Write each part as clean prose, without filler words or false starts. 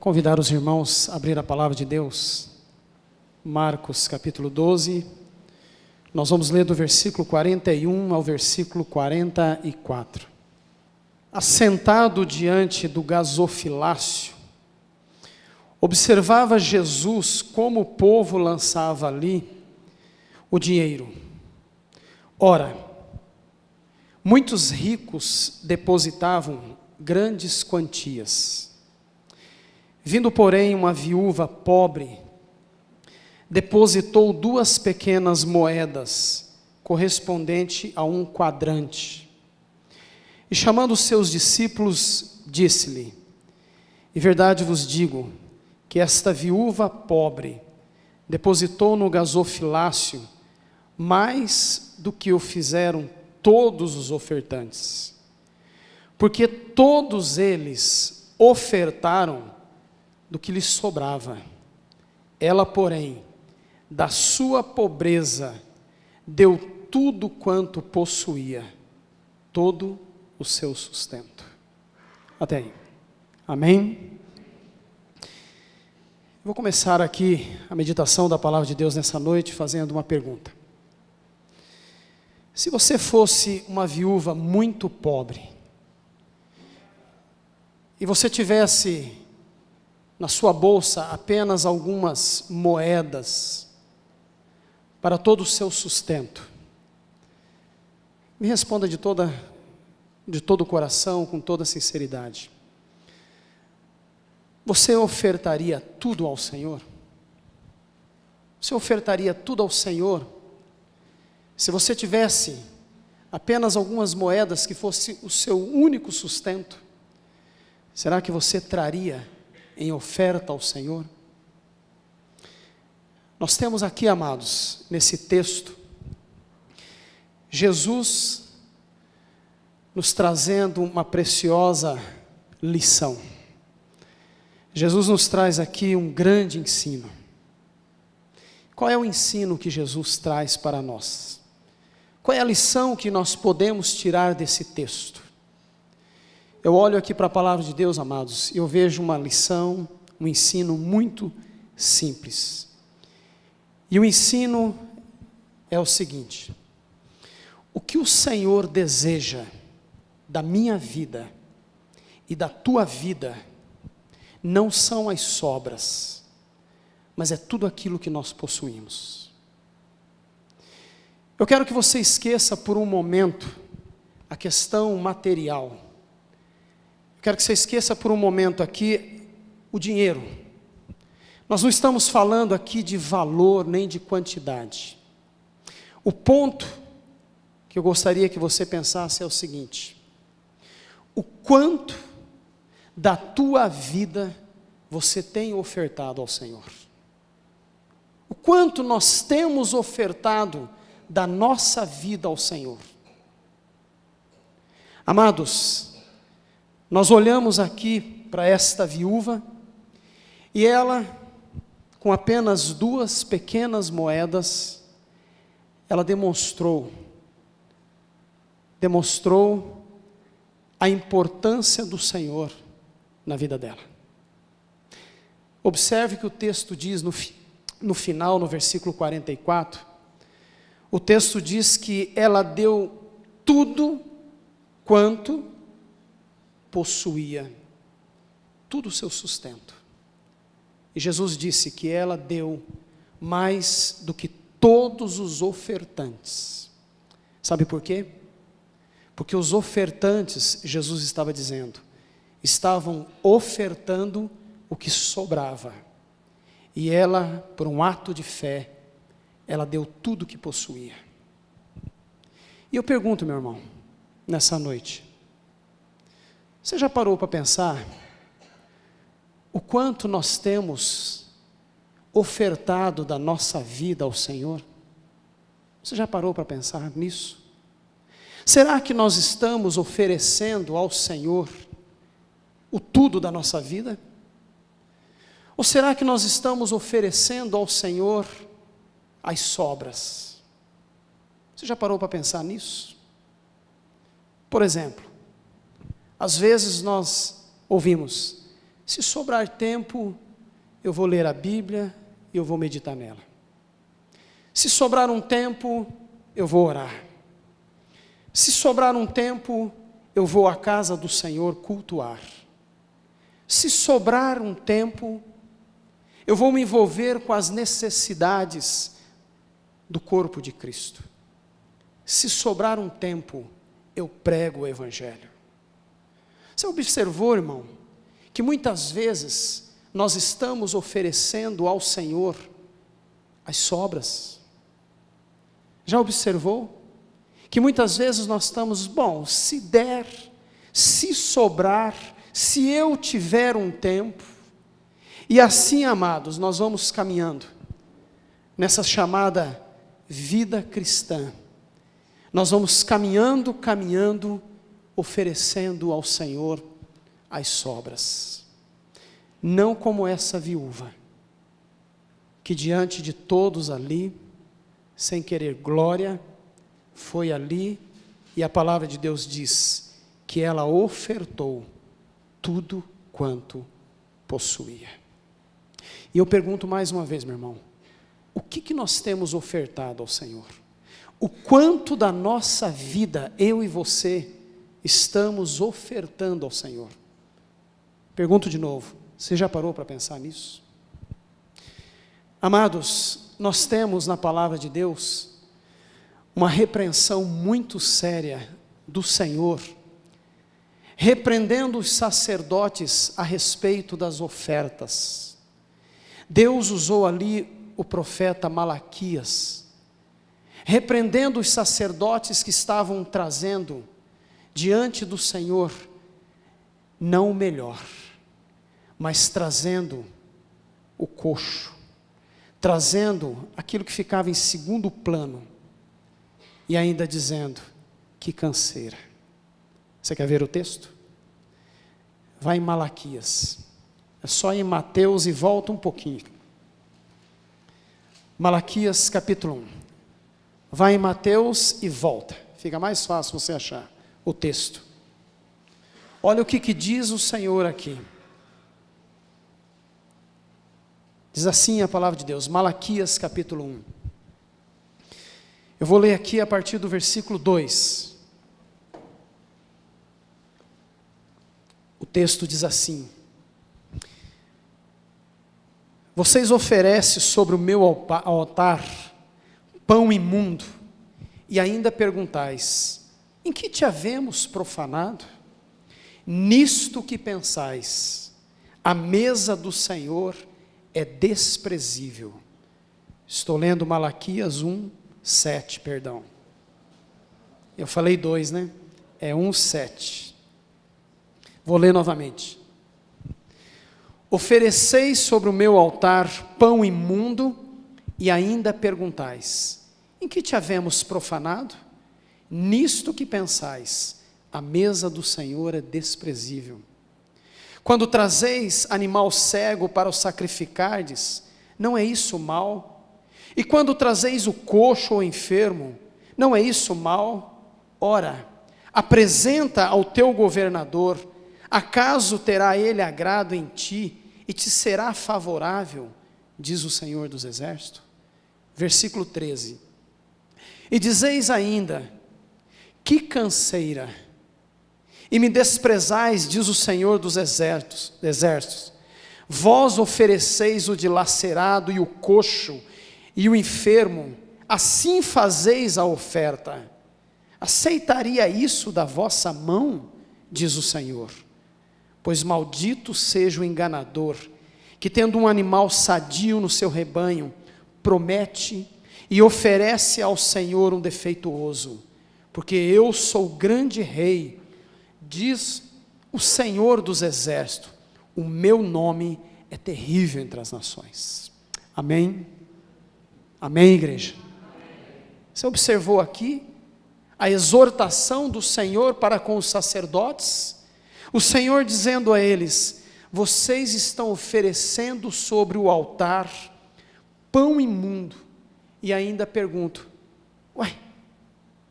Convidar os irmãos a abrir a palavra de Deus, Marcos capítulo 12, nós vamos ler do versículo 41 ao versículo 44. Assentado diante do gasofilácio, observava Jesus como o povo lançava ali o dinheiro. Ora, muitos ricos depositavam grandes quantias. Vindo, porém, uma viúva pobre, depositou 2 pequenas moedas, correspondente a 1 quadrante. E chamando os seus discípulos, disse-lhe: em verdade vos digo, que esta viúva pobre depositou no gasofilácio mais do que o fizeram todos os ofertantes. Porque todos eles ofertaram do que lhes sobrava. Ela, porém, da sua pobreza, deu tudo quanto possuía, todo o seu sustento. Até aí. Amém? Vou começar aqui a meditação da palavra de Deus nessa noite fazendo uma pergunta. Se você fosse uma viúva muito pobre, e você tivesse na sua bolsa apenas algumas moedas para todo o seu sustento, me responda de todo o coração, com toda sinceridade: você ofertaria tudo ao Senhor? Você ofertaria tudo ao Senhor? Se você tivesse apenas algumas moedas que fosse o seu único sustento, será que você traria em oferta ao Senhor? Nós temos aqui, amados, nesse texto, Jesus nos trazendo uma preciosa lição. Jesus nos traz aqui um grande ensino. Qual é o ensino que Jesus traz para nós? Qual é a lição que nós podemos tirar desse texto? Eu olho aqui para a palavra de Deus, amados, e eu vejo uma lição, um ensino muito simples. E o ensino é o seguinte: o que o Senhor deseja da minha vida e da tua vida não são as sobras, mas é tudo aquilo que nós possuímos. Eu quero que você esqueça por um momento a questão material. Quero que você esqueça por um momento aqui o dinheiro. Nós não estamos falando aqui de valor nem de quantidade. O ponto que eu gostaria que você pensasse é o seguinte: o quanto da tua vida você tem ofertado ao Senhor? O quanto nós temos ofertado da nossa vida ao Senhor? Amados, nós olhamos aqui para esta viúva, e ela, com apenas 2 pequenas moedas, ela demonstrou a importância do Senhor na vida dela. Observe que o texto diz no final, no versículo 44, o texto diz que ela deu tudo quanto possuía, tudo o seu sustento. E Jesus disse que ela deu mais do que todos os ofertantes. Sabe por quê? Porque os ofertantes, Jesus estava dizendo, estavam ofertando o que sobrava. E ela, por um ato de fé, ela deu tudo o que possuía. E eu pergunto, meu irmão, nessa noite, você já parou para pensar o quanto nós temos ofertado da nossa vida ao Senhor? Você já parou para pensar nisso? Será que nós estamos oferecendo ao Senhor o tudo da nossa vida? Ou será que nós estamos oferecendo ao Senhor as sobras? Você já parou para pensar nisso? Por exemplo, às vezes nós ouvimos: Se sobrar tempo, eu vou ler a Bíblia e eu vou meditar nela. Se sobrar um tempo, eu vou orar. Se sobrar um tempo, eu vou à casa do Senhor cultuar. Se sobrar um tempo, eu vou me envolver com as necessidades do corpo de Cristo. Se sobrar um tempo, eu prego o Evangelho. Você observou, irmão, que muitas vezes nós estamos oferecendo ao Senhor as sobras? Já observou? Que muitas vezes nós estamos, bom, se der, se sobrar, se eu tiver um tempo, e assim, amados, nós vamos caminhando, nessa chamada vida cristã, nós vamos caminhando, oferecendo ao Senhor as sobras, não como essa viúva, que diante de todos ali, sem querer glória, foi ali, e a palavra de Deus diz, que ela ofertou tudo quanto possuía. E eu pergunto mais uma vez, meu irmão, o que nós temos ofertado ao Senhor? O quanto da nossa vida, eu e você, estamos ofertando ao Senhor? Pergunto de novo, você já parou para pensar nisso? Amados, nós temos na palavra de Deus uma repreensão muito séria do Senhor, repreendendo os sacerdotes a respeito das ofertas. Deus usou ali o profeta Malaquias, repreendendo os sacerdotes que estavam trazendo diante do Senhor, não o melhor, mas trazendo o coxo, trazendo aquilo que ficava em segundo plano, e ainda dizendo, que canseira. Você quer ver o texto? Vai em Malaquias, é só ir em Mateus e volta um pouquinho. Malaquias capítulo 1, vai em Mateus e volta, fica mais fácil você achar o texto. Olha o que diz o Senhor aqui. Diz assim a palavra de Deus, Malaquias capítulo 1. Eu vou ler aqui a partir do versículo 2. O texto diz assim: vocês oferecem sobre o meu altar pão imundo, e ainda perguntais, em que te havemos profanado? Nisto que pensais, a mesa do Senhor é desprezível. Estou lendo Malaquias 1:7, perdão. Eu falei 2, né? É 1:7. Vou ler novamente. Ofereceis sobre o meu altar pão imundo, e ainda perguntais, em que te havemos profanado? Nisto que pensais, a mesa do Senhor é desprezível. Quando trazeis animal cego para o sacrificardes, não é isso mal? E quando trazeis o coxo ou enfermo, não é isso mal? Ora, apresenta ao teu governador, acaso terá ele agrado em ti, e te será favorável, diz o Senhor dos Exércitos. Versículo 13. E dizeis ainda, que canseira, e me desprezais, diz o Senhor dos exércitos, vós ofereceis o dilacerado e o coxo e o enfermo, assim fazeis a oferta. Aceitaria isso da vossa mão, diz o Senhor? Pois maldito seja o enganador, que tendo um animal sadio no seu rebanho, promete e oferece ao Senhor um defeituoso, porque eu sou o grande rei, diz o Senhor dos exércitos, o meu nome é terrível entre as nações. Amém? Amém, igreja? Você observou aqui a exortação do Senhor para com os sacerdotes? O Senhor dizendo a eles, vocês estão oferecendo sobre o altar pão imundo, e ainda pergunto,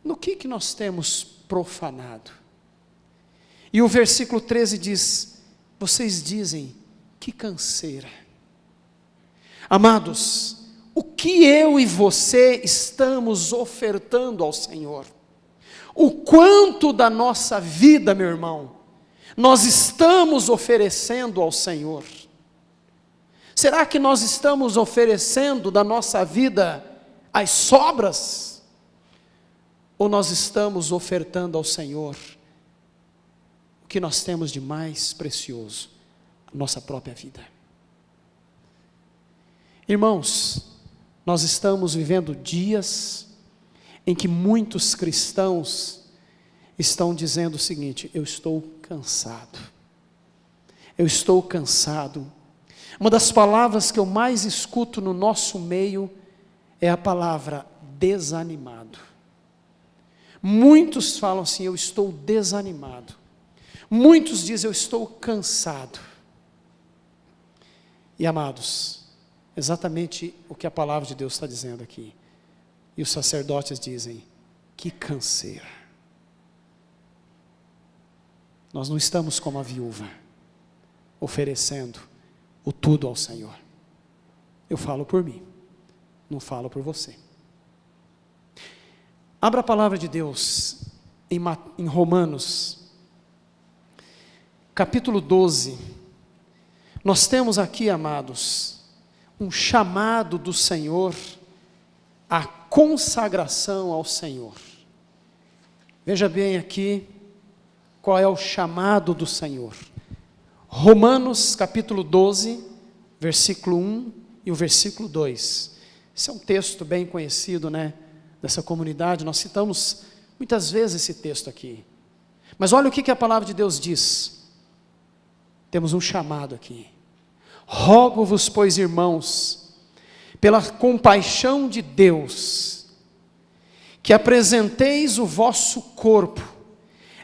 no que nós temos profanado? E o versículo 13 diz, vocês dizem Que canseira. Amados, o que eu e você estamos ofertando ao Senhor? O quanto da nossa vida, meu irmão, nós estamos oferecendo ao Senhor? Será que nós estamos oferecendo da nossa vida as sobras? Ou nós estamos ofertando ao Senhor o que nós temos de mais precioso, a nossa própria vida? Irmãos, nós estamos vivendo dias em que muitos cristãos estão dizendo o seguinte: eu estou cansado. Eu estou cansado. Uma das palavras que eu mais escuto no nosso meio é a palavra desanimado. Muitos falam assim: eu estou desanimado. Muitos dizem: eu estou cansado. E amados, exatamente o que a palavra de Deus está dizendo aqui. E os sacerdotes dizem: que canseira. Nós não estamos como a viúva, oferecendo o tudo ao Senhor. Eu falo por mim, não falo por você. Abra a palavra de Deus em Romanos, capítulo 12. Nós temos aqui, amados, um chamado do Senhor à consagração ao Senhor. Veja bem aqui qual é o chamado do Senhor. Romanos capítulo 12, versículo 1 e o versículo 2. Esse é um texto bem conhecido, né, dessa comunidade. Nós citamos muitas vezes esse texto aqui. Mas olha o que a palavra de Deus diz. Temos um chamado aqui. Rogo-vos, pois, irmãos, pela compaixão de Deus, que apresenteis o vosso corpo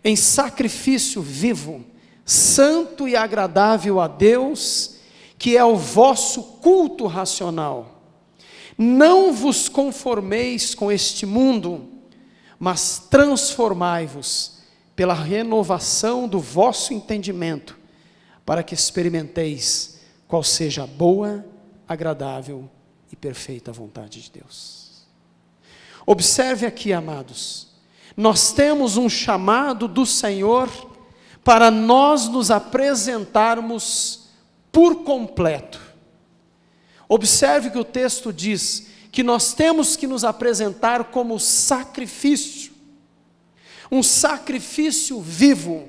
em sacrifício vivo, santo e agradável a Deus, que é o vosso culto racional. Não vos conformeis com este mundo, mas transformai-vos pela renovação do vosso entendimento, para que experimenteis qual seja a boa, agradável e perfeita vontade de Deus. Observe aqui, amados, nós temos um chamado do Senhor para nós nos apresentarmos por completo. Observe que o texto diz que nós temos que nos apresentar como sacrifício, um sacrifício vivo,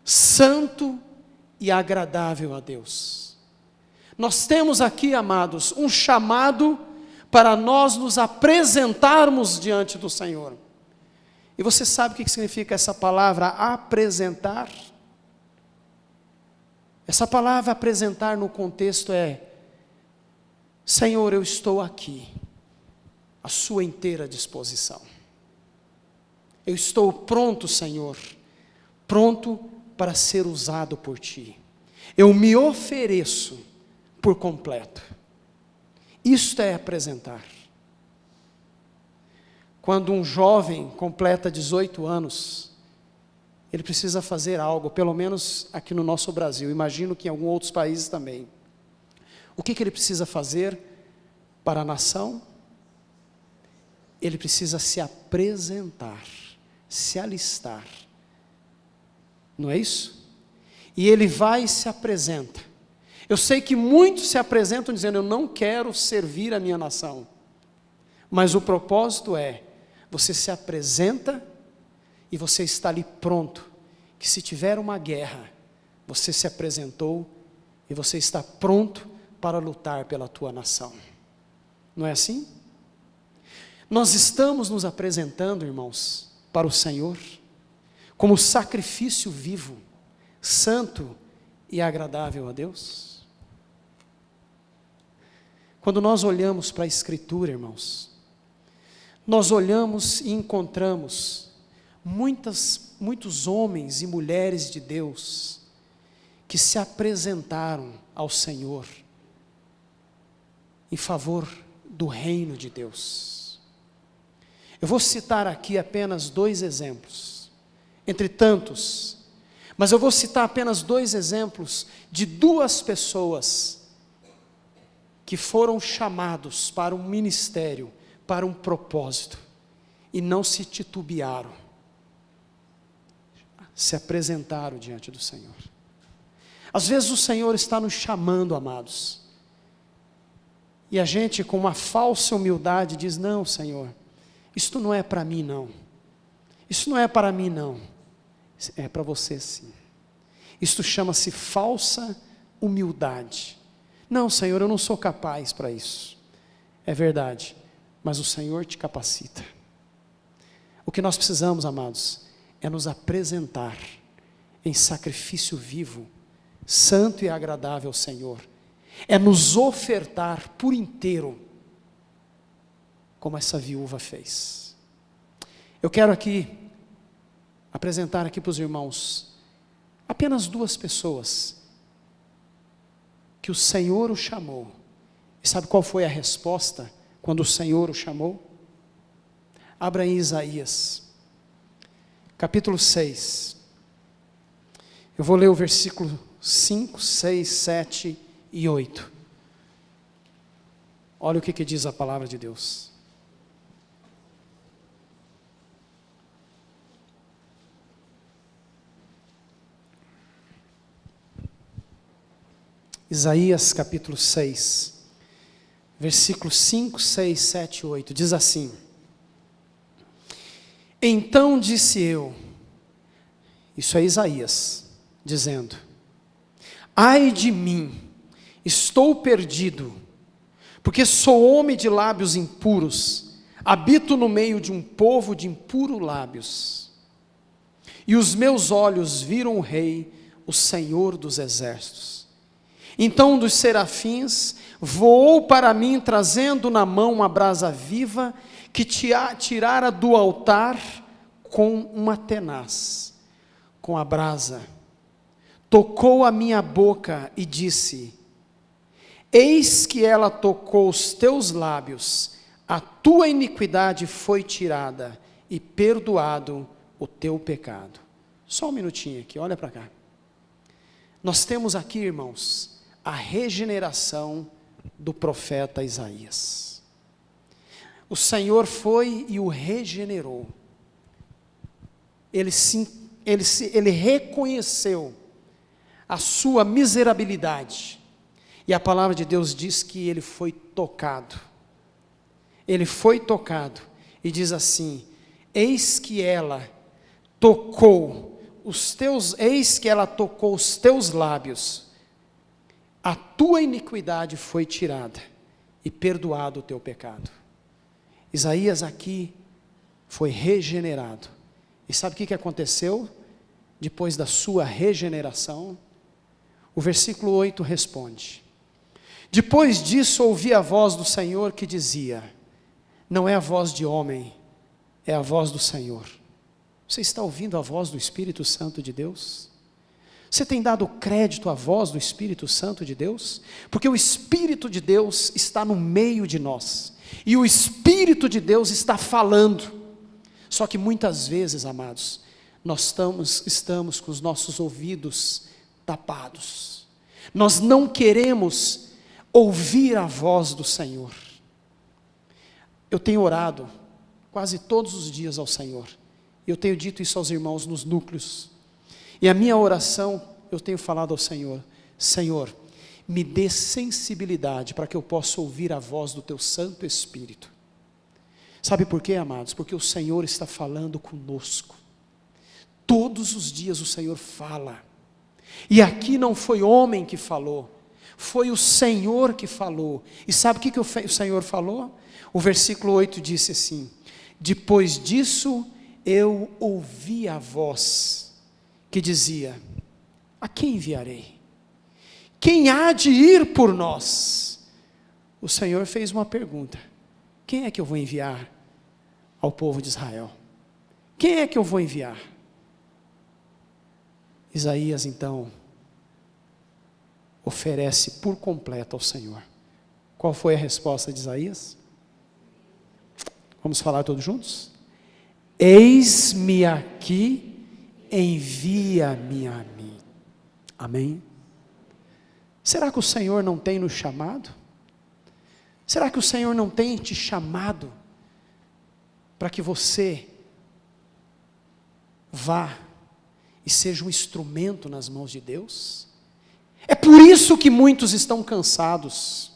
santo e agradável a Deus. Nós temos aqui, amados, um chamado para nós nos apresentarmos diante do Senhor. E você sabe o que significa essa palavra apresentar? Essa palavra apresentar no contexto é: Senhor, eu estou aqui, à sua inteira disposição. Eu estou pronto, Senhor, pronto para ser usado por Ti. Eu me ofereço por completo. Isto é apresentar. Quando um jovem completa 18 anos, ele precisa fazer algo, pelo menos aqui no nosso Brasil, imagino que em alguns outros países também. O que ele precisa fazer para a nação? Ele precisa se apresentar, se alistar. Não é isso? E ele vai e se apresenta. Eu sei que muitos se apresentam dizendo: eu não quero servir a minha nação. Mas o propósito é: você se apresenta e você está ali pronto, que se tiver uma guerra, você se apresentou e você está pronto para lutar pela tua nação. Não é assim? Nós estamos nos apresentando, irmãos, para o Senhor, como sacrifício vivo, santo e agradável a Deus. Quando nós olhamos para a Escritura, irmãos, nós olhamos e encontramos muitos homens e mulheres de Deus que se apresentaram ao Senhor em favor do reino de Deus. Eu vou citar aqui apenas 2 exemplos, entre tantos, Mas eu vou citar apenas 2 exemplos de 2 pessoas que foram chamados para um ministério, para um propósito, e não se titubearam, se apresentaram diante do Senhor. Às vezes o Senhor está nos chamando, amados, e a gente com uma falsa humildade diz: não, Senhor, isto não é para mim não, isso não é para mim não, é para você sim. Isto chama-se falsa humildade. Não, Senhor, eu não sou capaz para isso. É verdade, mas o Senhor te capacita. O que nós precisamos, amados, é nos apresentar em sacrifício vivo, santo e agradável ao Senhor. É nos ofertar por inteiro, como essa viúva fez. Eu quero aqui apresentar aqui para os irmãos apenas 2 pessoas que o Senhor o chamou. E sabe qual foi a resposta quando o Senhor o chamou? Abra em Isaías, capítulo 6. Eu vou ler o versículo 5, 6, 7 e 8. Olha o que diz a palavra de Deus. Isaías capítulo 6, versículos 5, 6, 7 e 8, diz assim: então disse eu, isso é Isaías, dizendo: ai de mim, estou perdido, porque sou homem de lábios impuros, habito no meio de um povo de impuros lábios, e os meus olhos viram o Rei, o Senhor dos exércitos. Então um dos serafins voou para mim, trazendo na mão uma brasa viva, que tirara do altar com uma tenaz. Com a brasa, tocou a minha boca e disse: eis que ela tocou os teus lábios, a tua iniquidade foi tirada, e perdoado o teu pecado. Só um minutinho aqui, olha para cá. Nós temos aqui, irmãos, a regeneração do profeta Isaías. O Senhor foi e o regenerou. Ele reconheceu a sua miserabilidade. E a palavra de Deus diz que ele foi tocado. Ele foi tocado. E diz assim: eis que ela tocou os teus lábios, a tua iniquidade foi tirada, e perdoado o teu pecado. Isaías aqui foi regenerado. E sabe o que aconteceu depois da sua regeneração? O versículo 8 responde: depois disso ouvi a voz do Senhor que dizia, não é a voz de homem, é a voz do Senhor. Você está ouvindo a voz do Espírito Santo de Deus? Você tem dado crédito à voz do Espírito Santo de Deus? Porque o Espírito de Deus está no meio de nós, e o Espírito de Deus está falando. Só que muitas vezes, amados, nós estamos com os nossos ouvidos tapados. Nós não queremos ouvir a voz do Senhor. Eu tenho orado quase todos os dias ao Senhor. Eu tenho dito isso aos irmãos nos núcleos. E a minha oração, eu tenho falado ao Senhor: Senhor, me dê sensibilidade para que eu possa ouvir a voz do teu Santo Espírito. Sabe por quê, amados? Porque o Senhor está falando conosco. Todos os dias o Senhor fala. E aqui não foi homem que falou, foi o Senhor que falou. E sabe o que o Senhor falou? O versículo 8 disse assim: depois disso eu ouvi a voz que dizia: a quem enviarei? Quem há de ir por nós? O Senhor fez uma pergunta: quem é que eu vou enviar ao povo de Israel? Quem é que eu vou enviar? Isaías então oferece por completo ao Senhor. Qual foi a resposta de Isaías? Vamos falar todos juntos? Eis-me aqui, envia-me a mim. Amém? Será que o Senhor não tem nos chamado? Será que o Senhor não tem te chamado para que você vá e seja um instrumento nas mãos de Deus? É por isso que muitos estão cansados.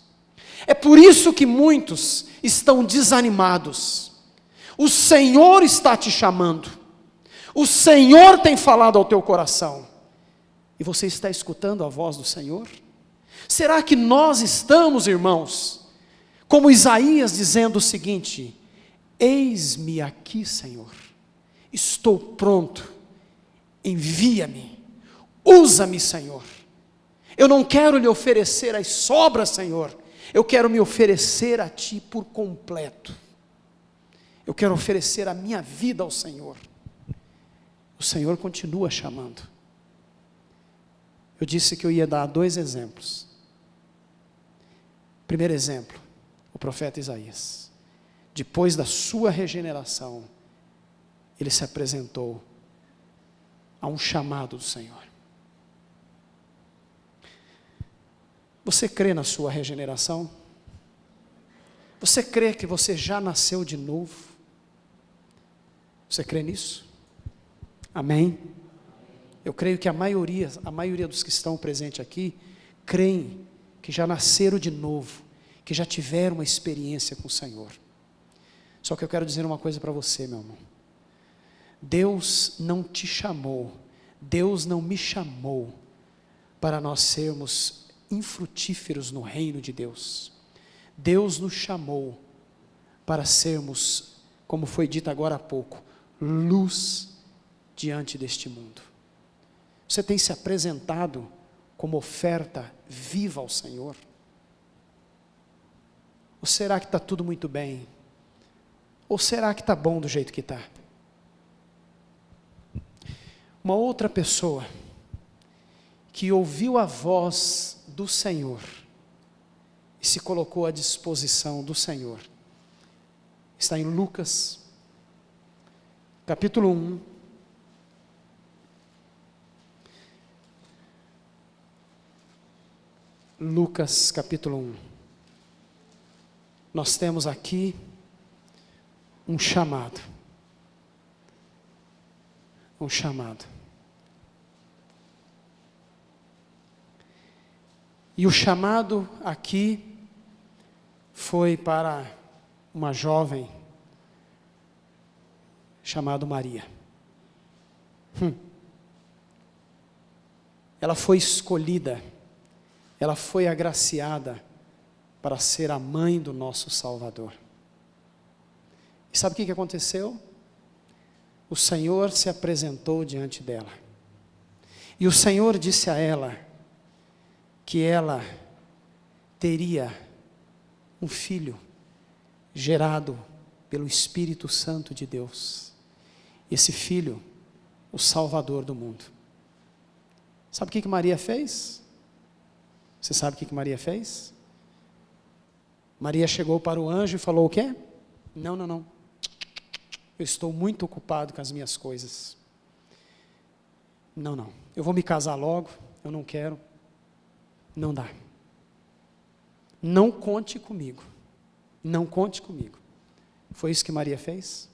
É por isso que muitos estão desanimados. O Senhor está te chamando. O Senhor tem falado ao teu coração. E você está escutando a voz do Senhor? Será que nós estamos, irmãos, como Isaías dizendo o seguinte: eis-me aqui, Senhor, estou pronto, envia-me, usa-me, Senhor. Eu não quero lhe oferecer as sobras, Senhor, eu quero me oferecer a Ti por completo. Eu quero oferecer a minha vida ao Senhor. O Senhor continua chamando. Eu disse que eu ia dar 2 exemplos. Primeiro exemplo, o profeta Isaías. Depois da sua regeneração, ele se apresentou a um chamado do Senhor. Você crê na sua regeneração? Você crê que você já nasceu de novo? Você crê nisso? Amém? Eu creio que a maioria dos que estão presentes aqui, creem que já nasceram de novo, que já tiveram uma experiência com o Senhor. Só que eu quero dizer uma coisa para você, meu irmão. Deus não te chamou, Deus não me chamou para nós sermos infrutíferos no reino de Deus. Deus nos chamou para sermos, como foi dito agora há pouco, luz diante deste mundo. Você tem se apresentado como oferta viva ao Senhor? Ou será que está tudo muito bem? Ou será que está bom do jeito que está? Uma outra pessoa que ouviu a voz do Senhor e se colocou à disposição do Senhor, está em Lucas, capítulo 1, Lucas capítulo 1, nós temos aqui um chamado, e o chamado aqui foi para uma jovem chamada Maria. Ela foi escolhida, ela foi agraciada para ser a mãe do nosso Salvador. E sabe o que aconteceu? O Senhor se apresentou diante dela. E o Senhor disse a ela que ela teria um filho gerado pelo Espírito Santo de Deus. Esse filho, o Salvador do mundo. Sabe o que Maria fez? Você sabe o que Maria fez? Maria chegou para o anjo e falou o quê? Não. Eu estou muito ocupado com as minhas coisas. Não. Eu vou me casar logo. Eu não quero. Não dá. Não conte comigo. Não conte comigo. Foi isso que Maria fez?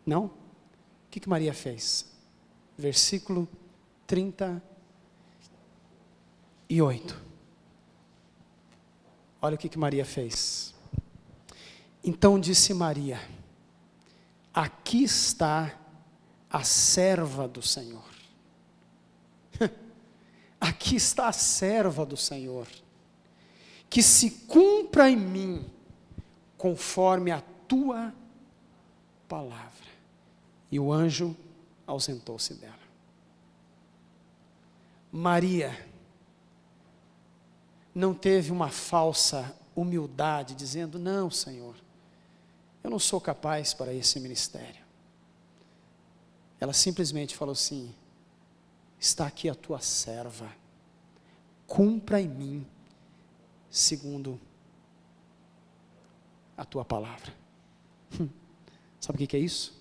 Não? O que Maria fez? Versículo 38. Olha o que Maria fez. Então disse Maria: aqui está a serva do Senhor. Aqui está a serva do Senhor. Que se cumpra em mim conforme a tua palavra. E o anjo ausentou-se dela. Maria não teve uma falsa humildade, dizendo: não, Senhor, eu não sou capaz para esse ministério. Ela simplesmente falou assim: está aqui a tua serva, cumpra em mim segundo a tua palavra. Sabe o que é isso?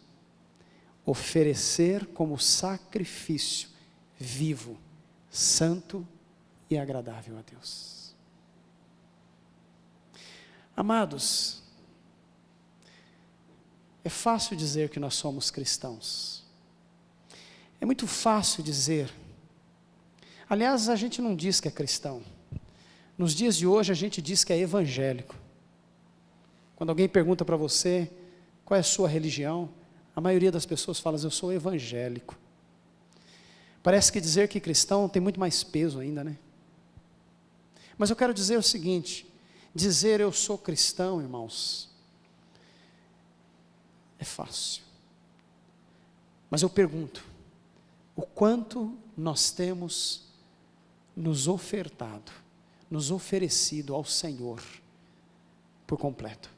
oferecer como sacrifício vivo, santo e agradável a Deus. Amados, é fácil dizer que nós somos cristãos. É muito fácil dizer. Aliás, a gente não diz que é cristão. Nos dias de hoje a gente diz que é evangélico. Quando alguém pergunta para você qual é a sua religião, a maioria das pessoas fala: eu sou evangélico. Parece que dizer que cristão tem muito mais peso ainda, né? Mas eu quero dizer o seguinte: dizer eu sou cristão, irmãos, é fácil. Mas eu pergunto, o quanto nós temos nos ofertado, nos oferecido ao Senhor por completo?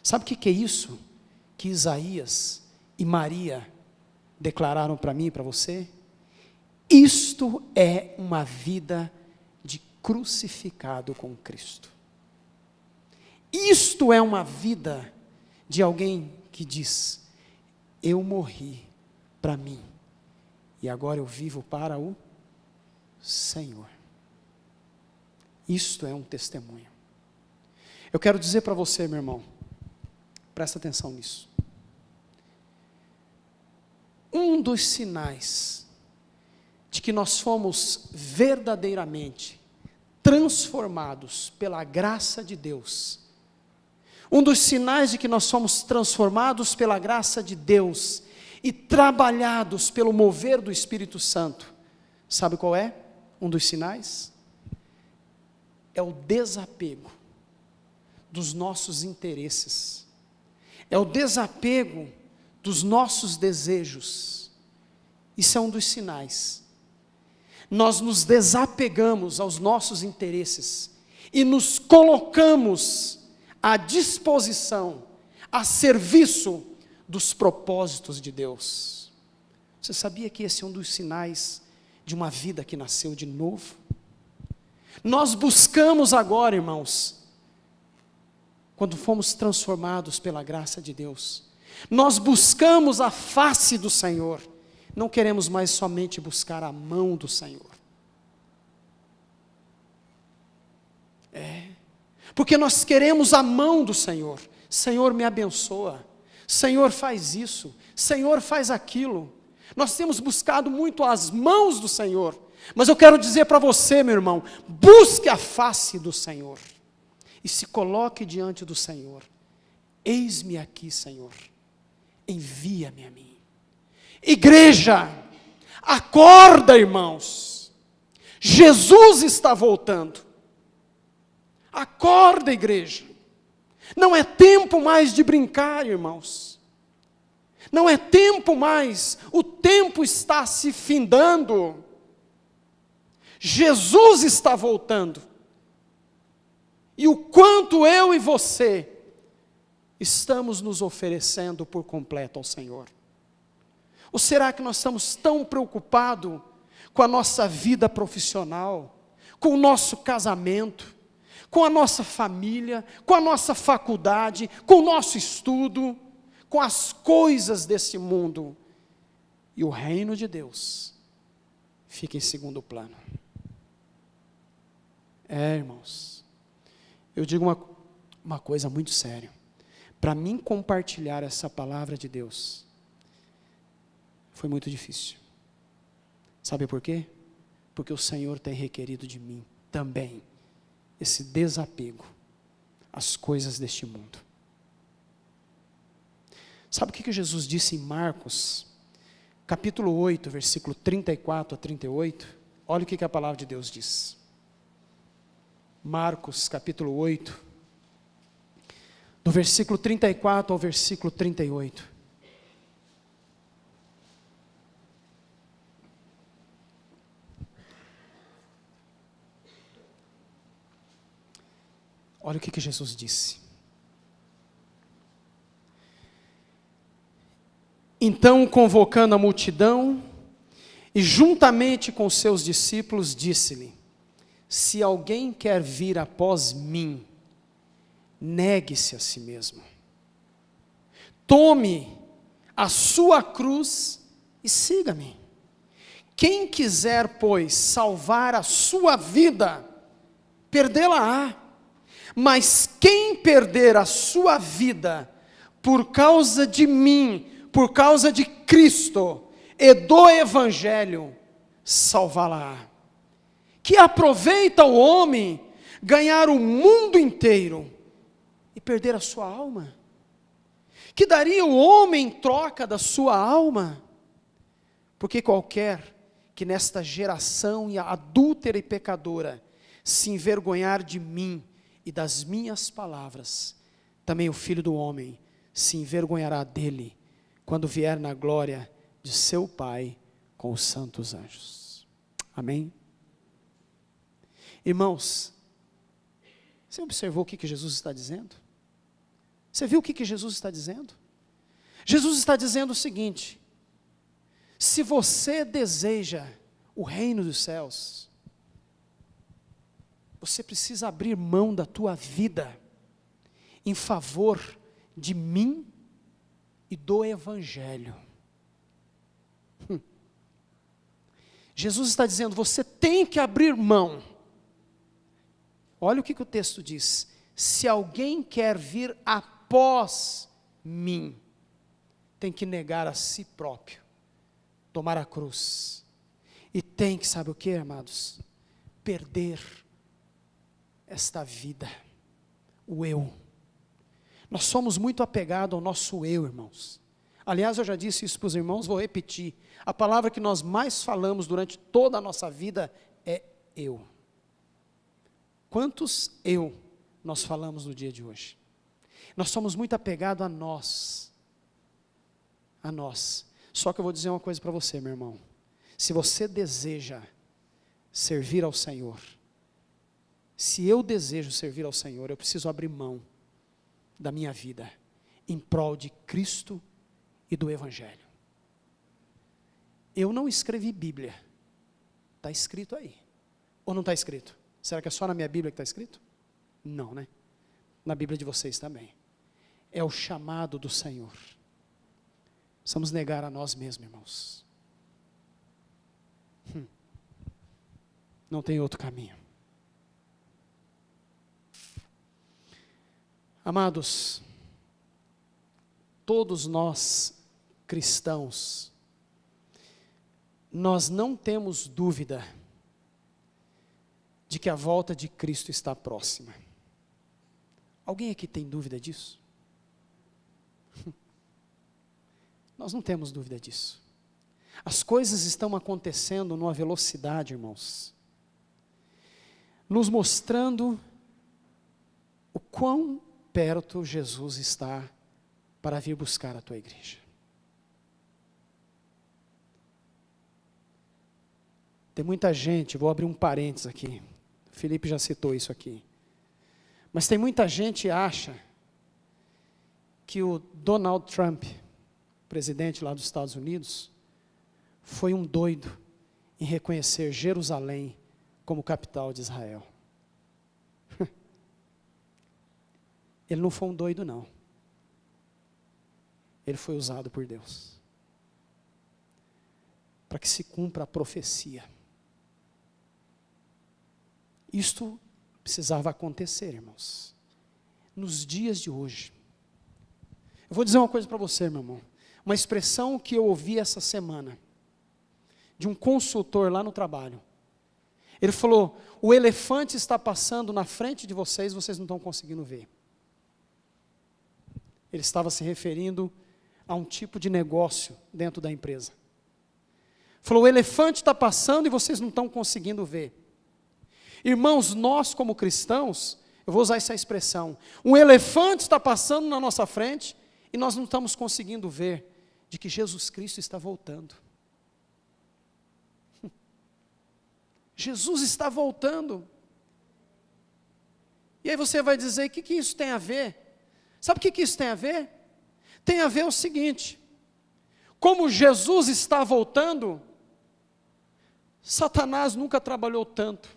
Sabe o que é isso que Isaías e Maria declararam para mim e para você? Isto é uma vida de crucificado com Cristo. Isto é uma vida de alguém que diz: eu morri para mim e agora eu vivo para o Senhor. Isto é um testemunho. Eu quero dizer para você, meu irmão, presta atenção nisso. Um dos sinais de que nós fomos verdadeiramente transformados pela graça de Deus, um dos sinais de que nós somos transformados pela graça de Deus e trabalhados pelo mover do Espírito Santo, sabe qual é? Um dos sinais? É o desapego dos nossos interesses, é o desapego dos nossos desejos. Isso é um dos sinais. Nós nos desapegamos aos nossos interesses e nos colocamos à disposição, a serviço dos propósitos de Deus. Você sabia que esse é um dos sinais de uma vida que nasceu de novo? Nós buscamos agora, irmãos, quando fomos transformados pela graça de Deus, nós buscamos a face do Senhor, não queremos mais somente buscar a mão do Senhor. Porque nós queremos a mão do Senhor. Senhor, me abençoa. Senhor, faz isso. Senhor, faz aquilo. Nós temos buscado muito as mãos do Senhor. Mas eu quero dizer para você, meu irmão, busque a face do Senhor. E se coloque diante do Senhor. Eis-me aqui, Senhor. Envia-me a mim. Igreja, acorda, irmãos. Jesus está voltando. Acorda, igreja. Não é tempo mais de brincar, irmãos. Não é tempo mais. O tempo está se findando. Jesus está voltando. E o quanto eu e você estamos nos oferecendo por completo ao Senhor? Ou será que nós estamos tão preocupados com a nossa vida profissional, com o nosso casamento, com a nossa família, com a nossa faculdade, com o nosso estudo, com as coisas desse mundo, e o reino de Deus fica em segundo plano? Irmãos, eu digo uma coisa muito séria. Para mim compartilhar essa palavra de Deus foi muito difícil. Sabe por quê? Porque o Senhor tem requerido de mim também esse desapego às coisas deste mundo. Sabe o que Jesus disse em Marcos, capítulo 8, versículo 34 a 38? Olha o que a palavra de Deus diz. Marcos, capítulo 8, do versículo 34 ao versículo 38. Olha o que Jesus disse. Então, convocando a multidão, e juntamente com seus discípulos, disse-lhe: se alguém quer vir após mim, negue-se a si mesmo. Tome a sua cruz e siga-me. Quem quiser, pois, salvar a sua vida, perdê-la-á. Mas quem perder a sua vida por causa de mim, por causa de Cristo e do Evangelho, salvá-la-á. Que aproveita o homem ganhar o mundo inteiro e perder a sua alma? Que daria o homem em troca da sua alma? Porque qualquer que nesta geração adúltera e pecadora se envergonhar de mim e das minhas palavras, também o Filho do Homem se envergonhará dele, quando vier na glória de seu Pai com os santos anjos. Amém? Irmãos, você observou o que Jesus está dizendo? Você viu o que Jesus está dizendo? Jesus está dizendo o seguinte: se você deseja o reino dos céus, você precisa abrir mão da tua vida em favor de mim e do Evangelho. Jesus está dizendo, você tem que abrir mão. Olha o que o texto diz: se alguém quer vir após mim, tem que negar a si próprio, tomar a cruz, e tem que, sabe o que, amados? Perder esta vida, o eu. Nós somos muito apegados ao nosso eu, irmãos. Aliás, eu já disse isso para os irmãos, vou repetir. A palavra que nós mais falamos durante toda a nossa vida é eu. Quantos eu nós falamos no dia de hoje? Nós somos muito apegados a nós. A nós. Só que eu vou dizer uma coisa para você, meu irmão. Se você deseja servir ao Senhor, se eu desejo servir ao Senhor, eu preciso abrir mão da minha vida em prol de Cristo e do Evangelho. Eu não escrevi Bíblia. Está escrito aí. Ou não está escrito? Será que é só na minha Bíblia que está escrito? Não, né? Na Bíblia de vocês também. É o chamado do Senhor. Precisamos negar a nós mesmos, irmãos. Não tem outro caminho. Amados, todos nós cristãos, nós não temos dúvida de que a volta de Cristo está próxima. Alguém aqui tem dúvida disso? Nós não temos dúvida disso. As coisas estão acontecendo numa velocidade, irmãos, nos mostrando o quão perto Jesus está para vir buscar a tua igreja. Tem muita gente, vou abrir um parênteses aqui, o Felipe já citou isso aqui, mas tem muita gente que acha que o Donald Trump, presidente lá dos Estados Unidos, foi um doido em reconhecer Jerusalém como capital de Israel. Ele não foi um doido, não. Ele foi usado por Deus para que se cumpra a profecia. Isto precisava acontecer, irmãos, nos dias de hoje. Eu vou dizer uma coisa para você, meu irmão. Uma expressão que eu ouvi essa semana, de um consultor lá no trabalho. Ele falou, o elefante está passando na frente de vocês, vocês não estão conseguindo ver. Ele estava se referindo a um tipo de negócio dentro da empresa. Falou, o elefante está passando e vocês não estão conseguindo ver. Irmãos, nós como cristãos, eu vou usar essa expressão, um elefante está passando na nossa frente e nós não estamos conseguindo ver de que Jesus Cristo está voltando. Jesus está voltando. E aí você vai dizer, o que isso tem a ver? Sabe o que isso tem a ver? Tem a ver o seguinte, como Jesus está voltando, Satanás nunca trabalhou tanto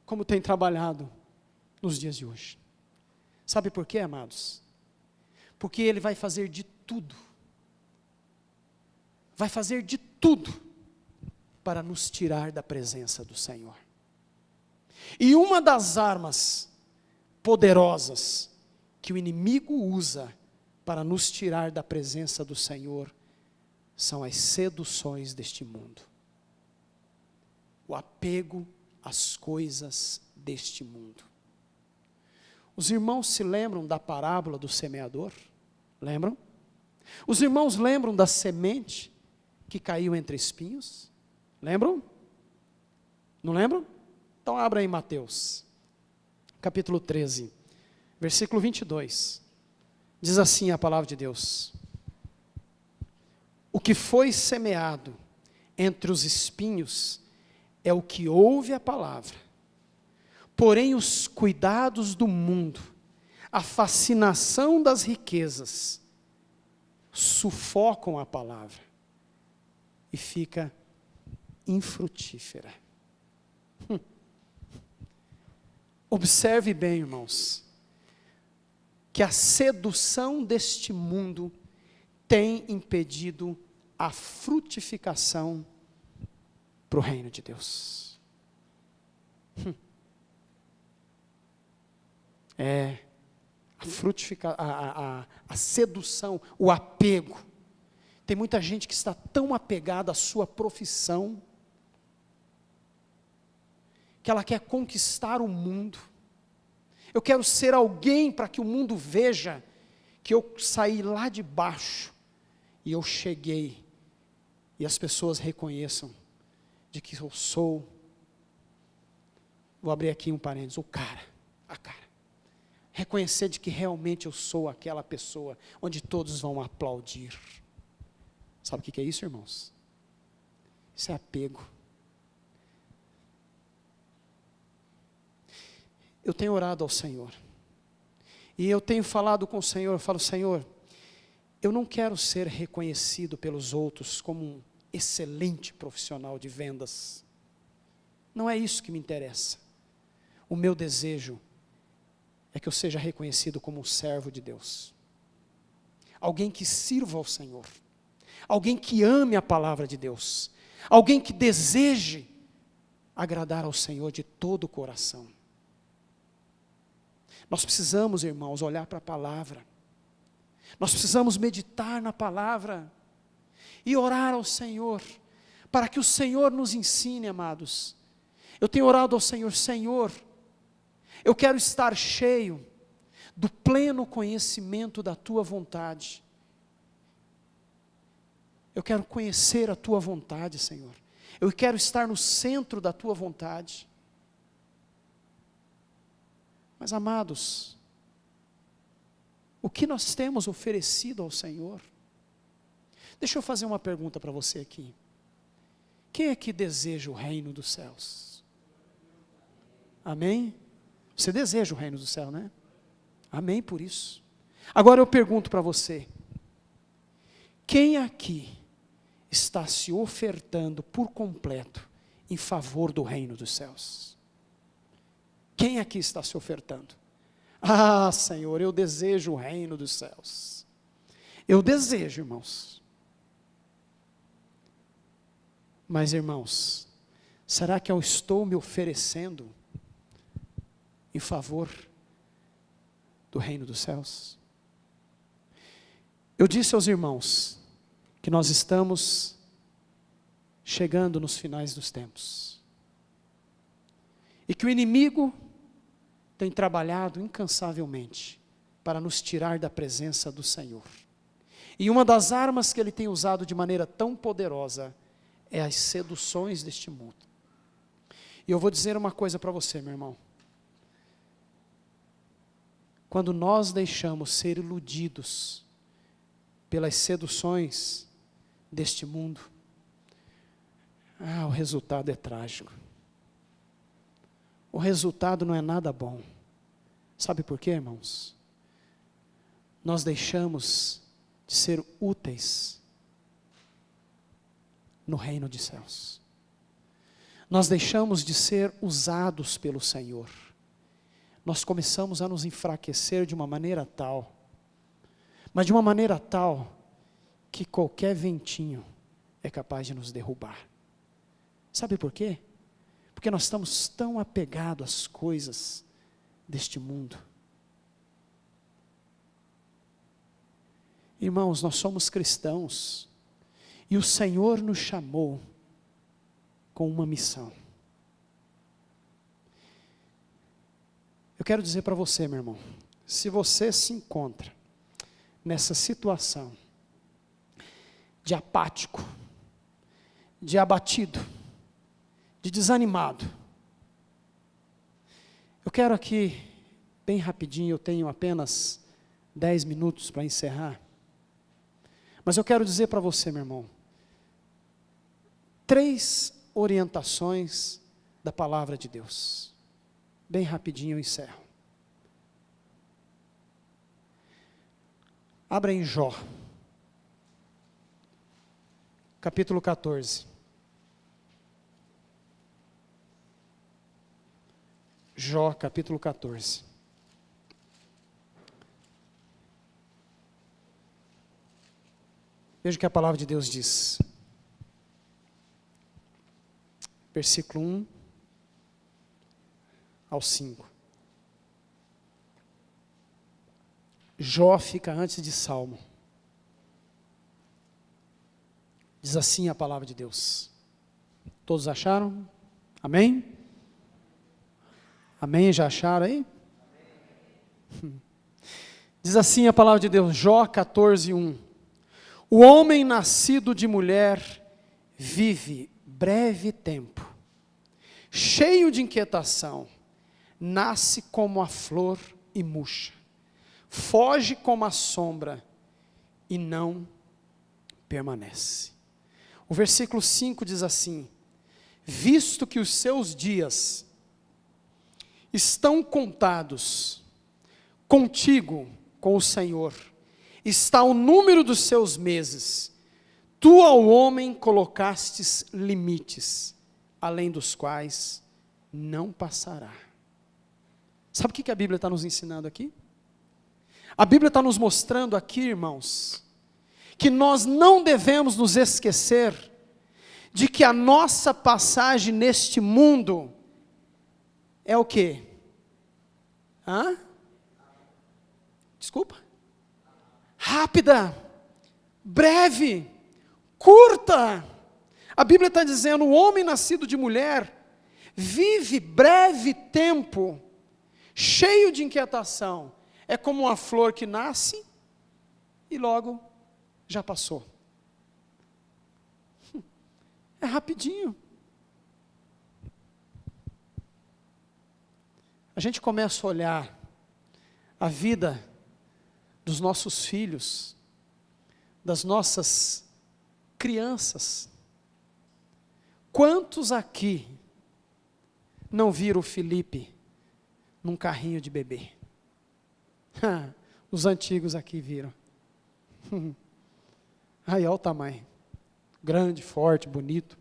como tem trabalhado nos dias de hoje. Sabe por quê, amados? Porque ele vai fazer de tudo vai fazer de tudo para nos tirar da presença do Senhor. E uma das armas poderosas que o inimigo usa para nos tirar da presença do Senhor são as seduções deste mundo. O apego às coisas deste mundo. Os irmãos se lembram da parábola do semeador? Lembram? Os irmãos lembram da semente que caiu entre espinhos? Lembram? Não lembram? Então abra aí Mateus, capítulo 13, versículo 22. Diz assim a palavra de Deus: o que foi semeado entre os espinhos é o que ouve a palavra, porém os cuidados do mundo, a fascinação das riquezas, sufocam a palavra e fica infrutífera. Observe bem, irmãos, que a sedução deste mundo tem impedido a frutificação para o reino de Deus. A sedução, o apego. Tem muita gente que está tão apegada à sua profissão, que ela quer conquistar o mundo. Eu quero ser alguém para que o mundo veja que eu saí lá de baixo e eu cheguei, e as pessoas reconheçam de que eu sou, vou abrir aqui um parênteses, a cara. Reconhecer de que realmente eu sou aquela pessoa onde todos vão aplaudir. Sabe o que é isso, irmãos? Isso é apego. Eu tenho orado ao Senhor, e eu tenho falado com o Senhor, eu falo: Senhor, eu não quero ser reconhecido pelos outros como um excelente profissional de vendas, não é isso que me interessa. O meu desejo é que eu seja reconhecido como um servo de Deus, alguém que sirva ao Senhor, alguém que ame a palavra de Deus, alguém que deseje agradar ao Senhor de todo o coração. Nós precisamos, irmãos, olhar para a palavra, nós precisamos meditar na palavra, e orar ao Senhor, para que o Senhor nos ensine, amados. Eu tenho orado ao Senhor: Senhor, eu quero estar cheio do pleno conhecimento da Tua vontade, eu quero conhecer a Tua vontade, Senhor, eu quero estar no centro da Tua vontade. Mas, amados, o que nós temos oferecido ao Senhor? Deixa eu fazer uma pergunta para você aqui. Quem é que deseja o reino dos céus? Amém? Você deseja o reino do céu, né? Amém por isso. Agora eu pergunto para você: quem aqui está se ofertando por completo em favor do reino dos céus? Quem aqui está se ofertando? Ah, Senhor, eu desejo o reino dos céus. Eu desejo, irmãos. Mas, irmãos, será que eu estou me oferecendo em favor do reino dos céus? Eu disse aos irmãos que nós estamos chegando nos finais dos tempos, e que o inimigo tem trabalhado incansavelmente para nos tirar da presença do Senhor. E uma das armas que ele tem usado de maneira tão poderosa é as seduções deste mundo. E eu vou dizer uma coisa para você, meu irmão. Quando nós deixamos ser iludidos pelas seduções deste mundo, o resultado é trágico. O resultado não é nada bom. Sabe por quê, irmãos? Nós deixamos de ser úteis no reino dos céus. Nós deixamos de ser usados pelo Senhor. Nós começamos a nos enfraquecer de uma maneira tal, mas de uma maneira tal, que qualquer ventinho é capaz de nos derrubar. Sabe por quê? Porque nós estamos tão apegados às coisas deste mundo. Irmãos, nós somos cristãos e o Senhor nos chamou com uma missão. Eu quero dizer para você, meu irmão, se você se encontra nessa situação de apático, de abatido, de desanimado, eu quero aqui, bem rapidinho, eu tenho apenas 10 minutos para encerrar, mas eu quero dizer para você, meu irmão, 3 orientações da palavra de Deus. Bem rapidinho eu encerro. Abra em Jó, capítulo 14. Jó, capítulo 14. Veja o que a palavra de Deus diz. Versículo 1 ao 5. Jó fica antes de Salmo. Diz assim a palavra de Deus. Todos acharam? Amém? Amém? Já acharam aí? Diz assim a palavra de Deus, Jó 14, 1. O homem nascido de mulher vive breve tempo, cheio de inquietação, nasce como a flor e murcha, foge como a sombra e não permanece. O versículo 5 diz assim, visto que os seus dias estão contados, contigo, com o Senhor, está o número dos seus meses, tu ao homem colocastes limites, além dos quais não passará. Sabe o que a Bíblia está nos ensinando aqui? A Bíblia está nos mostrando aqui, irmãos, que nós não devemos nos esquecer de que a nossa passagem neste mundo é o quê? Desculpa? Rápida, breve, curta. A Bíblia está dizendo, o homem nascido de mulher vive breve tempo, cheio de inquietação. É como uma flor que nasce e logo já passou. É rapidinho. A gente começa a olhar a vida dos nossos filhos, das nossas crianças. Quantos aqui não viram o Felipe num carrinho de bebê? Os antigos aqui viram. Aí, olha o tamanho. Grande, forte, bonito.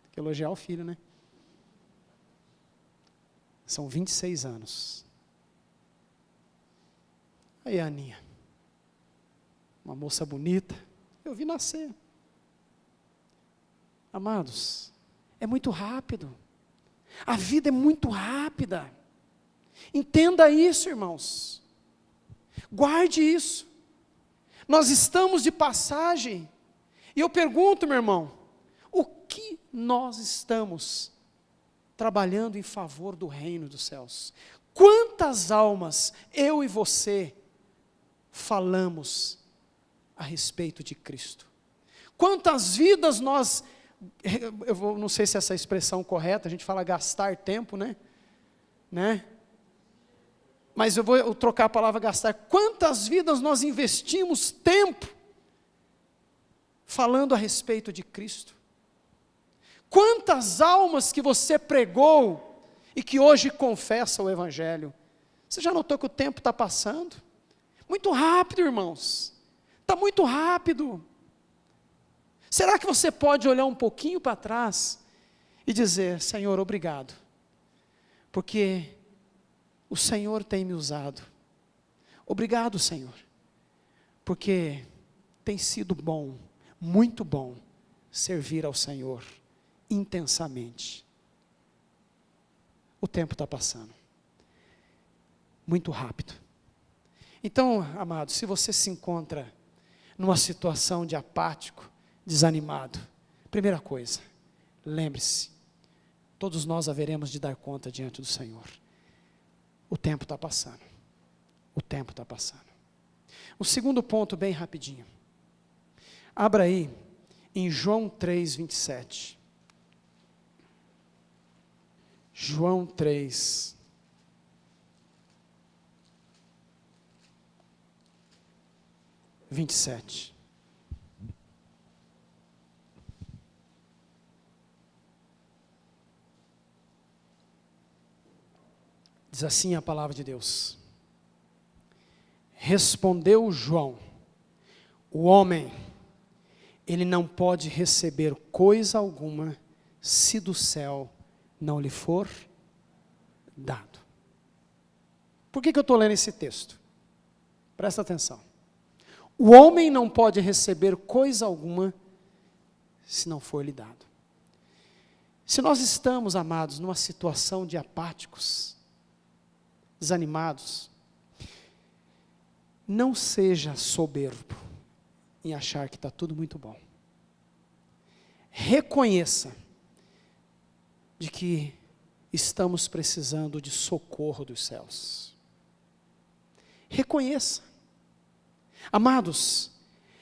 Tem que elogiar o filho, né? São 26 anos. Aí a Aninha. Uma moça bonita. Eu vi nascer. Amados, é muito rápido. A vida é muito rápida. Entenda isso, irmãos. Guarde isso. Nós estamos de passagem. E eu pergunto, meu irmão, o que nós estamos trabalhando em favor do reino dos céus? Quantas almas eu e você falamos a respeito de Cristo? Quantas vidas nós, não sei se essa expressão correta, a gente fala gastar tempo, né? Mas eu vou trocar a palavra gastar. Quantas vidas nós investimos tempo falando a respeito de Cristo? Quantas almas que você pregou e que hoje confessa o Evangelho? Você já notou que o tempo está passando? Muito rápido, irmãos. Está muito rápido. Será que você pode olhar um pouquinho para trás e dizer, Senhor, obrigado, porque o Senhor tem me usado. Obrigado, Senhor, porque tem sido bom, muito bom, servir ao Senhor intensamente. O tempo está passando. Muito rápido. Então, amado, se você se encontra numa situação de apático, desanimado, primeira coisa, lembre-se, todos nós haveremos de dar conta diante do Senhor. O tempo está passando. O tempo está passando. O segundo ponto, bem rapidinho. Abra aí, em João 3, 27. João 3, 27. Diz assim a palavra de Deus. Respondeu João, o homem, ele não pode receber coisa alguma se do céu não lhe for dado. Por que eu estou lendo esse texto? Presta atenção. O homem não pode receber coisa alguma se não for lhe dado. Se nós estamos, amados, numa situação de apáticos, desanimados, não seja soberbo em achar que está tudo muito bom. Reconheça de que estamos precisando de socorro dos céus. Reconheça. Amados,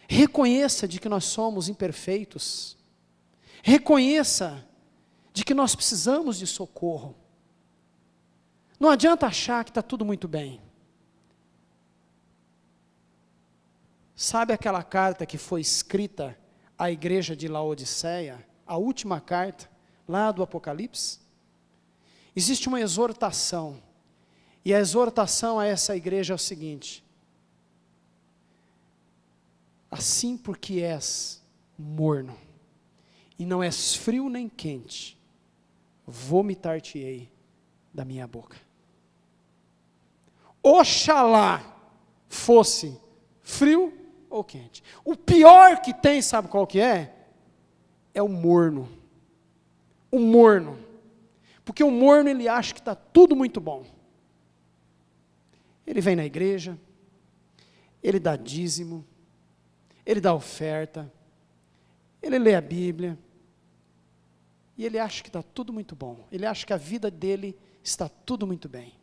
reconheça de que nós somos imperfeitos. Reconheça de que nós precisamos de socorro. Não adianta achar que está tudo muito bem. Sabe aquela carta que foi escrita à igreja de Laodiceia, a última carta, lá do Apocalipse? Existe uma exortação, e a exortação a essa igreja é o seguinte: assim porque és morno, e não és frio nem quente, vomitar-te-ei da minha boca. Oxalá fosse frio ou quente. O pior que tem, sabe qual que é? É o morno. O morno. Porque o morno, ele acha que está tudo muito bom. Ele vem na igreja, ele dá dízimo, ele dá oferta, ele lê a Bíblia, e ele acha que está tudo muito bom. Ele acha que a vida dele está tudo muito bem.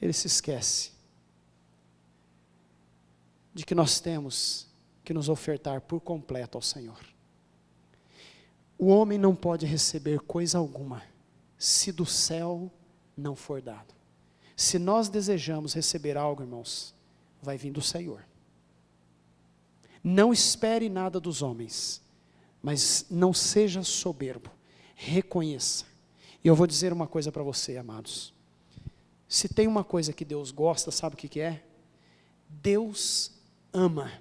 Ele se esquece de que nós temos que nos ofertar por completo ao Senhor. O homem não pode receber coisa alguma se do céu não for dado. Se nós desejamos receber algo, irmãos, vai vir do Senhor. Não espere nada dos homens, mas não seja soberbo. Reconheça. E eu vou dizer uma coisa para você, amados. Se tem uma coisa que Deus gosta, sabe o que é? Deus ama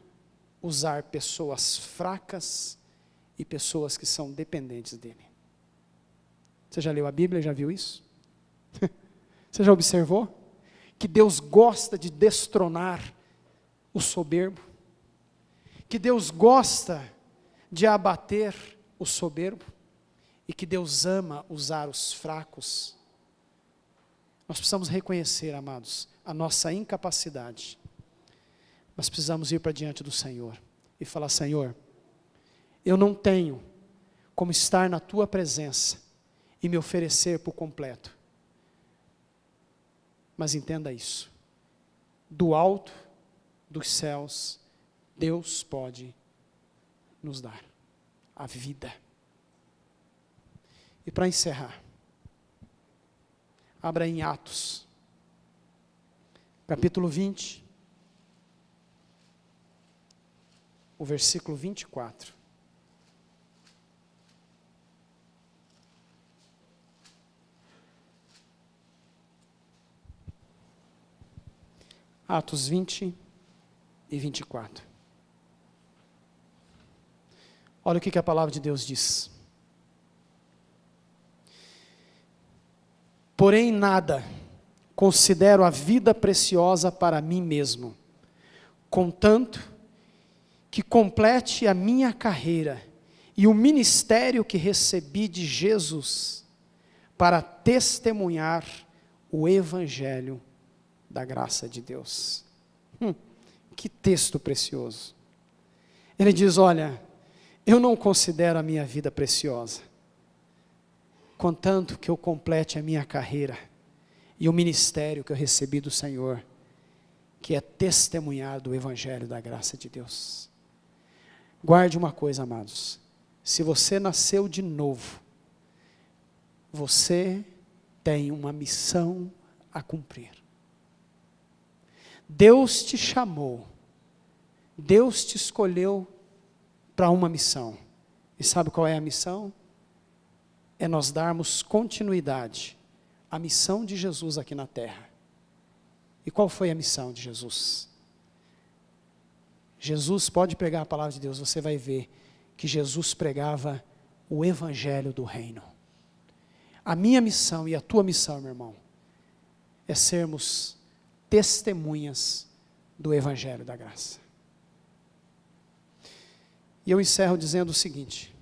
usar pessoas fracas e pessoas que são dependentes dele. Você já leu a Bíblia, já viu isso? Você já observou? Que Deus gosta de destronar o soberbo, que Deus gosta de abater o soberbo, e que Deus ama usar os fracos. Nós precisamos reconhecer, amados, a nossa incapacidade. Nós precisamos ir para diante do Senhor e falar: Senhor, eu não tenho como estar na Tua presença e me oferecer por completo. Mas entenda isso, do alto dos céus, Deus pode nos dar a vida. E para encerrar, abra em Atos, capítulo 20, o versículo 24. Atos 20 e 24. Olha o que a palavra de Deus diz. Porém nada considero a vida preciosa para mim mesmo, contanto que complete a minha carreira e o ministério que recebi de Jesus para testemunhar o Evangelho da graça de Deus. Que texto precioso. Ele diz, olha, eu não considero a minha vida preciosa, contanto que eu complete a minha carreira e o ministério que eu recebi do Senhor, que é testemunhar do Evangelho da graça de Deus. Guarde uma coisa, amados, se você nasceu de novo, você tem uma missão a cumprir. Deus te chamou, Deus te escolheu para uma missão. E sabe qual é a missão? É nós darmos continuidade à missão de Jesus aqui na terra. E qual foi a missão de Jesus? Jesus, pode pregar a palavra de Deus, você vai ver que Jesus pregava o Evangelho do Reino. A minha missão e a tua missão, meu irmão, é sermos testemunhas do Evangelho da graça. E eu encerro dizendo o seguinte: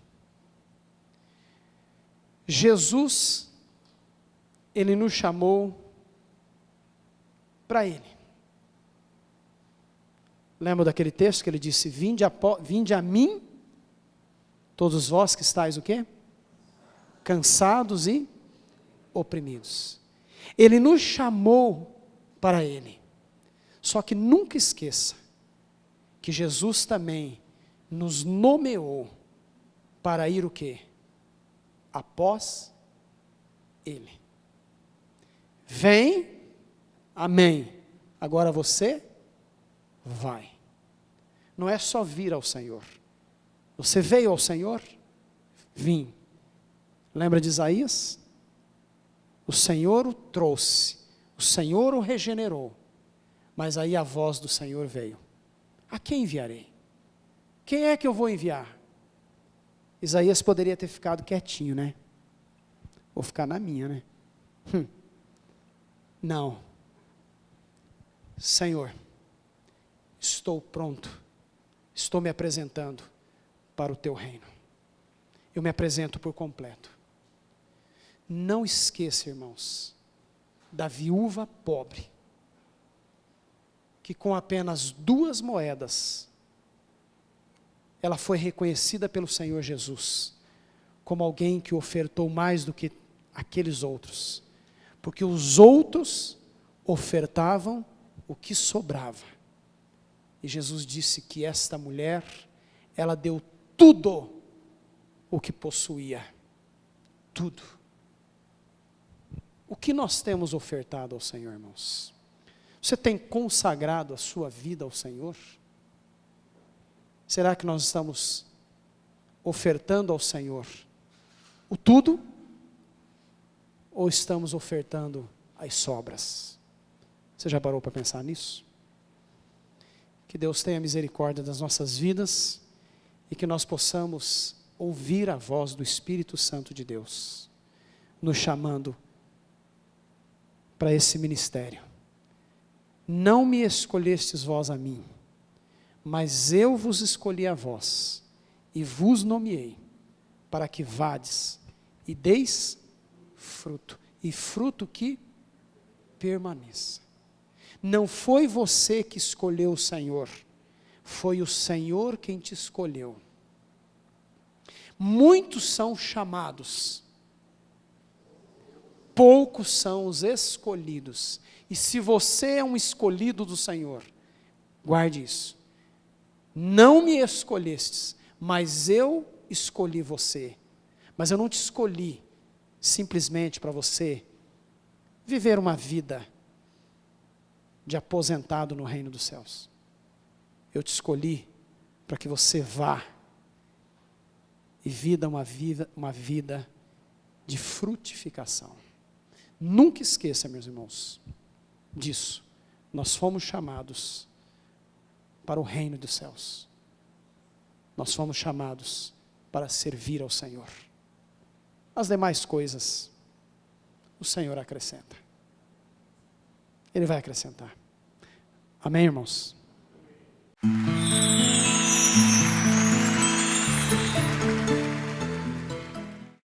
Jesus, Ele nos chamou para Ele. Lembra daquele texto que Ele disse, vinde a mim, todos vós que estáis o quê? Cansados e oprimidos. Ele nos chamou para Ele. Só que nunca esqueça que Jesus também nos nomeou para ir o quê? Após Ele. Vem, amém. Agora você vai. Não é só vir ao Senhor. Você veio ao Senhor? Vim. Lembra de Isaías? O Senhor o trouxe, o Senhor o regenerou, mas aí a voz do Senhor veio. A quem enviarei? Quem é que eu vou enviar? Isaías poderia ter ficado quietinho, né? Vou ficar na minha, né? Não. Senhor, estou pronto, estou me apresentando para o teu reino. Eu me apresento por completo. Não esqueça, irmãos, da viúva pobre, que com apenas 2 moedas, ela foi reconhecida pelo Senhor Jesus, como alguém que ofertou mais do que aqueles outros, porque os outros ofertavam o que sobrava, e Jesus disse que esta mulher, ela deu tudo o que possuía, tudo. O que nós temos ofertado ao Senhor, irmãos? Você tem consagrado a sua vida ao Senhor? Será que nós estamos ofertando ao Senhor o tudo? Ou estamos ofertando as sobras? Você já parou para pensar nisso? Que Deus tenha misericórdia das nossas vidas e que nós possamos ouvir a voz do Espírito Santo de Deus, nos chamando para esse ministério. Não me escolhestes vós a mim, mas eu vos escolhi a vós, e vos nomeei, para que vades e deis fruto, e fruto que permaneça. Não foi você que escolheu o Senhor, foi o Senhor quem te escolheu. Muitos são chamados, poucos são os escolhidos. E se você é um escolhido do Senhor, guarde isso. Não me escolhestes, mas eu escolhi você. Mas eu não te escolhi simplesmente para você viver uma vida de aposentado no reino dos céus. Eu te escolhi para que você vá e viva uma vida de frutificação. Nunca esqueça, meus irmãos, disso. Nós fomos chamados para o reino dos céus. Nós fomos chamados para servir ao Senhor. As demais coisas, o Senhor acrescenta. Ele vai acrescentar. Amém, irmãos?